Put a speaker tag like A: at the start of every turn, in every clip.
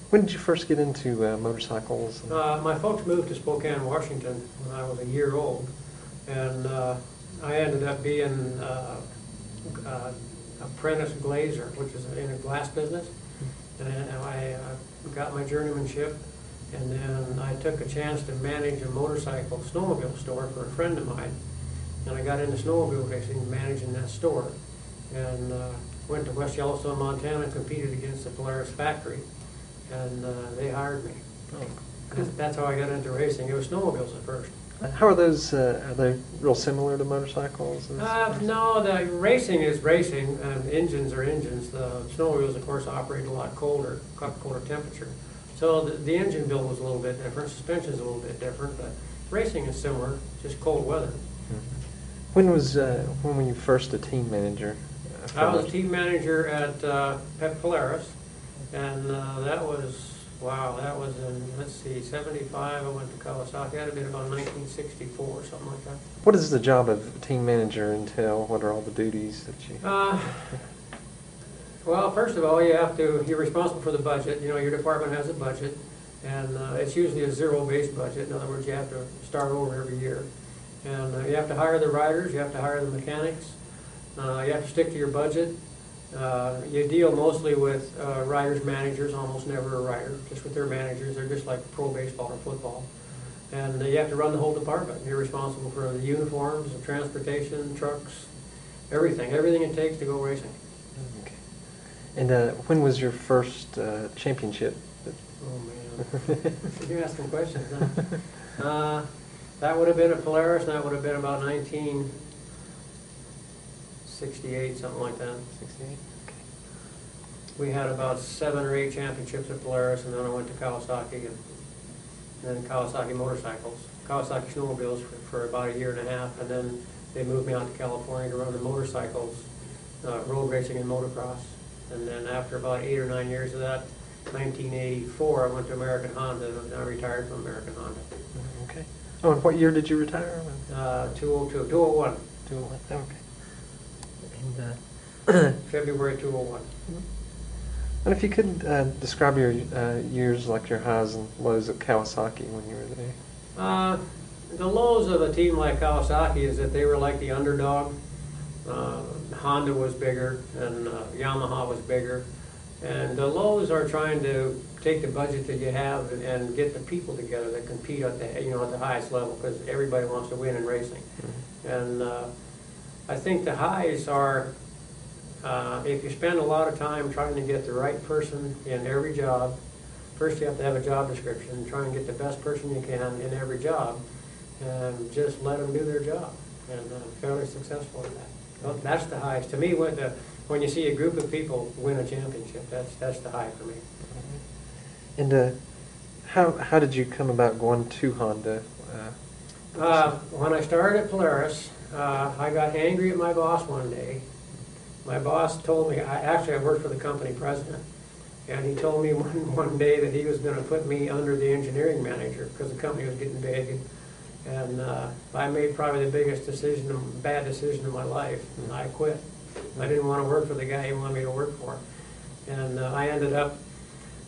A: when did you first get into motorcycles?
B: My folks moved to Spokane, Washington when I was a year old, and I ended up being apprentice glazer, which is in a glass business, and I got my journeymanship, and then I took a chance to manage a motorcycle snowmobile store for a friend of mine, and I got into snowmobile racing, managing that store, and went to West Yellowstone, Montana, and competed against the Polaris factory, and they hired me.
A: Oh, cool.
B: That's how I got into racing. It was snowmobiles at first.
A: How are those? Are they real similar to motorcycles?
B: No, the racing is racing, and engines are engines. The snowmobiles, of course, operate a lot colder temperature. So the engine build was a little bit different, suspension is a little bit different, but racing is similar, just cold weather.
A: When were you first a team manager?
B: I was a team manager at Polaris, and that was in, let's see, 75. I went to Kawasaki. That had been about 1964, something like that.
A: What does the job of team manager entail? What are all the duties that you...
B: Well, first of all, you're responsible for the budget. You know, your department has a budget, and it's usually a zero-based budget. In other words, you have to start over every year. And you have to hire the riders, you have to hire the mechanics, you have to stick to your budget. You deal mostly with riders, managers, almost never a rider, just with their managers. They're just like pro baseball or football. And you have to run the whole department. You're responsible for the uniforms, the transportation, trucks, everything it takes to go racing.
A: Okay. And when was your first championship?
B: Oh man, you're asking questions, huh? That would have been at Polaris, and that would have been about 1968, something like that.
A: 68? Okay.
B: We had about 7 or 8 championships at Polaris, and then I went to Kawasaki, and then Kawasaki motorcycles, Kawasaki snowmobiles for about a year and a half, and then they moved me out to California to run the motorcycles, road racing and motocross. And then after about 8 or 9 years of that, 1984, I went to American Honda, and I retired from American Honda.
A: Okay. Oh, and what year did you retire?
B: 201.
A: 201, okay. And,
B: February 201.
A: And if you could describe your years, like your highs and lows at Kawasaki when you were there.
B: The lows of a team like Kawasaki is that they were like the underdog. Honda was bigger, and Yamaha was bigger. And the lows are trying to take the budget that you have and get the people together that compete at the at the highest level, because everybody wants to win in racing. Mm-hmm. And I think the highs are if you spend a lot of time trying to get the right person in every job. First, you have to have a job description. Try and get the best person you can in every job, and just let them do their job. And fairly successful at that. Well, that's the highest to me. When you see a group of people win a championship, that's the high for me.
A: And how did you come about going to Honda?
B: When I started at Polaris, I got angry at my boss one day. My boss told me, I worked for the company president, and he told me one day that he was going to put me under the engineering manager because the company was getting big. And I made probably the biggest bad decision of my life, and I quit. I didn't want to work for the guy he wanted me to work for. And I ended up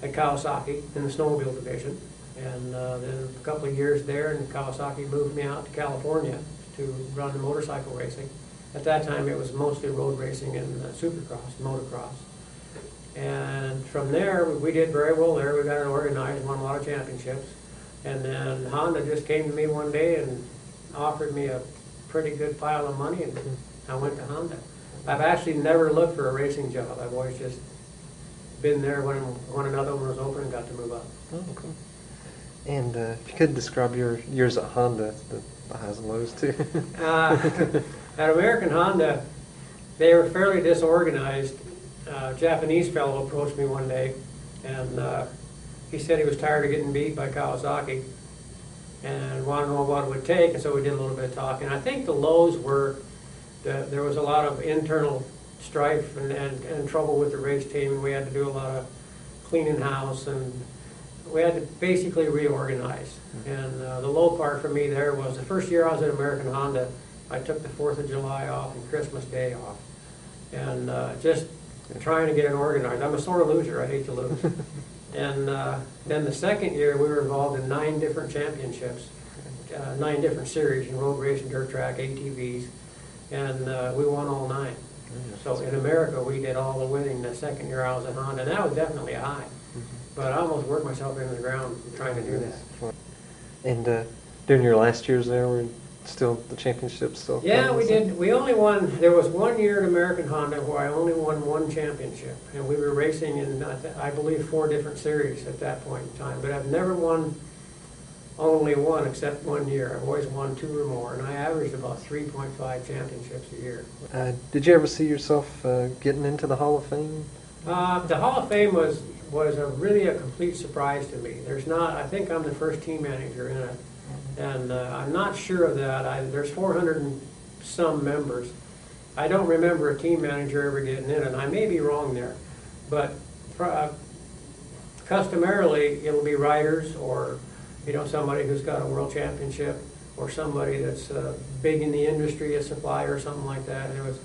B: at Kawasaki in the snowmobile division. And then a couple of years there, and Kawasaki moved me out to California to run the motorcycle racing. At that time, it was mostly road racing and supercross, motocross. And from there, we did very well there. We got organized, won a lot of championships. And then Honda just came to me one day and offered me a pretty good pile of money, and I went to Honda. I've actually never looked for a racing job. I've always just been there when another one was open and got to move up.
A: Oh, cool. And if you could describe your years at Honda, the highs and lows too.
B: At American Honda, they were fairly disorganized. A Japanese fellow approached me one day, and he said he was tired of getting beat by Kawasaki and wanted to know what it would take, and so we did a little bit of talking. I think the lows were that there was a lot of internal strife and trouble with the race team, and we had to do a lot of cleaning house, and we had to basically reorganize. And the low part for me there was the first year I was at American Honda, I took the 4th of July off and Christmas Day off, and just trying to get it organized. I'm a sore loser. I hate to lose. And then the second year, we were involved in 9 different championships, 9 different series in road racing, dirt track, ATVs, and we won all 9. So in America, we did all the winning the second year I was at Honda, and that was definitely a high. But I almost worked myself into the ground trying to do that.
A: And during your last years there, were still the championships still?
B: Yeah, we did. We only won, there was 1 year at American Honda where I only won 1 championship. And we were racing in, I believe, 4 different series at that point in time. But I've never won only 1 except 1 year. I've always won 2 or more. And I averaged about 3.5 championships a year.
A: Did you ever see yourself getting into the Hall of Fame?
B: The Hall of Fame was really a complete surprise to me. There's not, I think I'm the first team manager in it. And I'm not sure of that. There's 400 and some members. I don't remember a team manager ever getting in it. I may be wrong there. But customarily, it'll be riders or, you know, somebody who's got a world championship or somebody that's big in the industry, a supplier or something like that. And it was,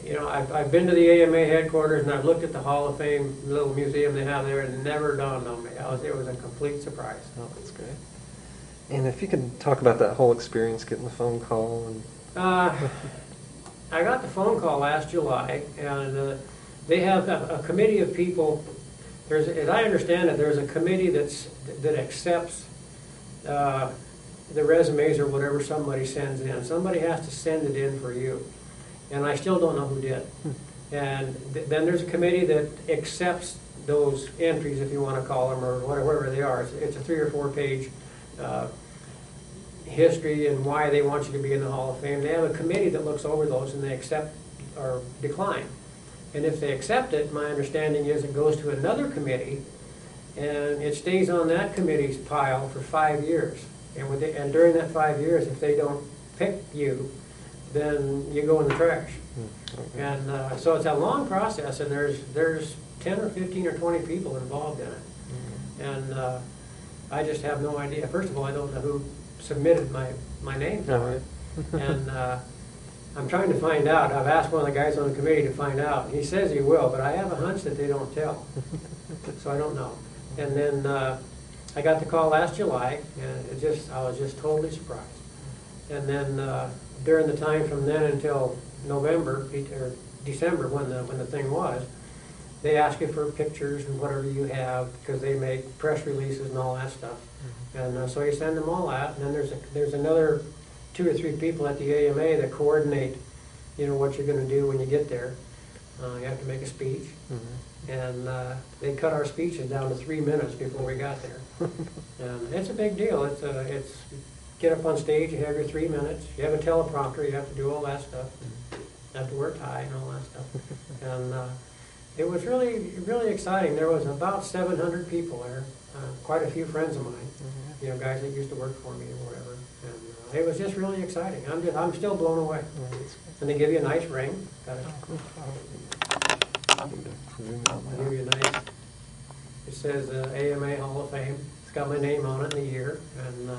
B: you know, I've been to the AMA headquarters and I've looked at the Hall of Fame little museum they have there, and it never dawned on me. It was a complete surprise.
A: Oh, that's great. And if you could talk about that whole experience, getting the phone call and...
B: I got the phone call last July, and they have a committee of people. As I understand it, there's a committee that accepts the resumes or whatever somebody sends in. Somebody has to send it in for you, and I still don't know who did. And then there's a committee that accepts those entries, if you want to call them, or whatever they are. It's a 3 or 4 page history and why they want you to be in the Hall of Fame. They have a committee that looks over those and they accept or decline. And if they accept it, my understanding is it goes to another committee and it stays on that committee's pile for 5 years. And during that 5 years, if they don't pick you, then you go in the trash.
A: Okay.
B: And so it's a long process, and there's 10 or 15 or 20 people involved in it. And I just have no idea. First of all, I don't know who submitted my name for it. And I'm trying to find out. I've asked one of the guys on the committee to find out. He says he will, but I have a hunch that they don't tell. So I don't know. And then I got the call last July, and I was just totally surprised. And then during the time from then until November or December, when the thing was, they ask you for pictures and whatever you have, because they make press releases and all that stuff. And so you send them all out, and then there's another 2 or 3 people at the AMA that coordinate, you know, what you're going to do when you get there. You have to make a speech, and they cut our speeches down to 3 minutes before we got there. And it's a big deal. It's get up on stage, you have your 3 minutes, you have a teleprompter, you have to do all that stuff, you have to wear a tie and all that stuff. And it was really, really exciting. There was about 700 people there, quite a few friends of mine, you know, guys that used to work for me or whatever. And it was just really exciting. I'm still blown away. And they give you a nice ring. Got it. Give you a nice. It says AMA Hall of Fame. It's got my name on it and the year, and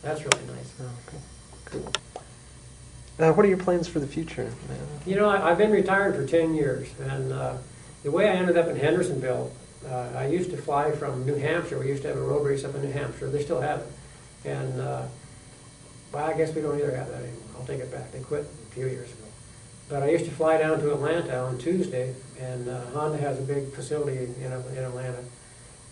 B: that's really nice.
A: Okay, cool. What are your plans for the future?
B: You know, I've been retired for 10 years, and the way I ended up in Hendersonville, I used to fly from New Hampshire. We used to have a road race up in New Hampshire. They still have it. And, well, I guess we don't either have that anymore. I'll take it back. They quit a few years ago. But I used to fly down to Atlanta on Tuesday, and Honda has a big facility in Atlanta.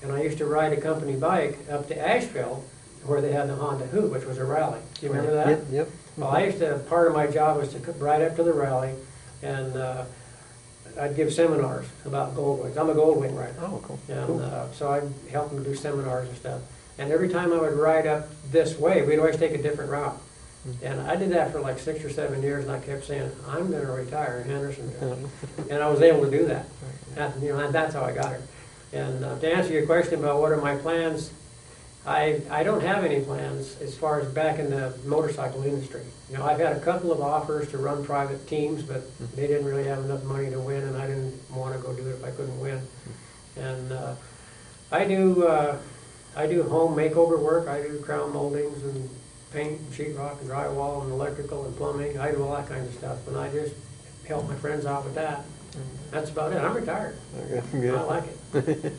B: And I used to ride a company bike up to Asheville, where they had the Honda Hoot, which was a rally. Do you remember that?
A: Yep.
B: Well, part of my job was to ride up to the rally, and I'd give seminars about gold wings. I'm a gold wing rider.
A: Oh, cool.
B: And
A: Cool.
B: so I'd help them do seminars and stuff. And every time I would ride up this way, we'd always take a different route. And I did that for like 6 or 7 years, and I kept saying, I'm going to retire in Hendersonville. And I was able to do that. That's how I got here. And to answer your question about what are my plans, I don't have any plans as far as back in the motorcycle industry. You know, I've had a couple of offers to run private teams, but they didn't really have enough money to win, and I didn't want to go do it if I couldn't win. And I do home makeover work. I do crown moldings and paint and sheetrock and drywall and electrical and plumbing. I do all that kind of stuff, and I just help my friends out with that. That's about it. I'm retired.
A: Okay, good.
B: I like it.